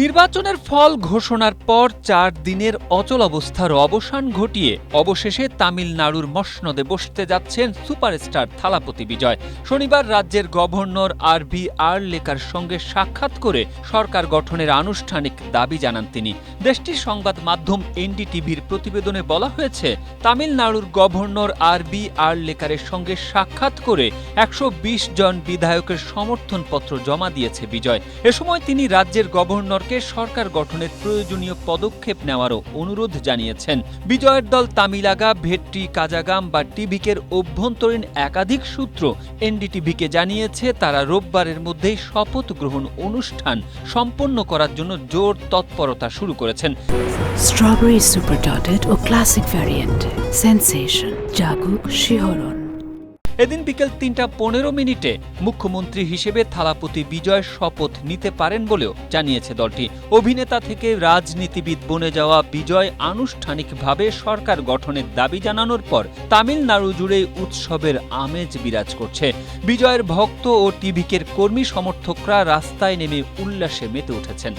নির্বাচনের ফল ঘোষণার পর ৪ দিনের অচল অবস্থার অবসান ঘটিয়ে অবশেষে তামিলনাড়ুর মসনদে বসতে যাচ্ছেন সুপারস্টার থালাপতি বিজয়। শনিবার রাজ্যের গভর্নর আর.ভি. আরলেকার সঙ্গে সাক্ষাৎ করে সরকার গঠনের আনুষ্ঠানিক দাবি জানান তিনি। দেশটির সংবাদ মাধ্যম এনডিটিভির প্রতিবেদনে বলা হয়েছে, তামিলনাড়ুর গভর্নর আর.ভি. আরলেকারের সঙ্গে সাক্ষাৎ করে ১২০ জন বিধায়কের সমর্থনপত্র জমা দিয়েছে বিজয়। এ সময় তিনি রাজ্যের গভর্নর সরকার গঠনের প্রয়োজনীয় পদক্ষেপ নেওয়ারও অনুরোধ জানিয়েছেন। বিজয়ের দল তামিলাগা, ভেট্রি কাজাগাম বা টিভিকের অভ্যন্তরীণ একাধিক সূত্র এনডিটিভিকে জানিয়েছে, তারা রোববারের মধ্যেই শপথ গ্রহণ অনুষ্ঠান সম্পন্ন করার জন্য জোর তৎপরতা শুরু করেছেন। স্ট্রবেরি সুপার ডটেড ও ক্লাসিক ভ্যারিয়েন্টে সেন্সেশন জাগুক শিহরণ। এদিন বিকেল ৩টা ১৫ মুখ্যমন্ত্রী হিসেবে থালাপতি বিজয় শপথ নিতে পারেন বলেও জানিয়েছে দলটি। অভিনেতা থেকে রাজনীতিবিদ বনে যাওয়া বিজয় আনুষ্ঠানিকভাবে সরকার গঠনের দাবি জানানোর পর তামিলনাড়ু জুড়ে উৎসবের আমেজ বিরাজ করছে। বিজয়ের ভক্ত ও টিভিকের কর্মী সমর্থকরা রাস্তায় নেমে উল্লাসে মেতে উঠেছেন।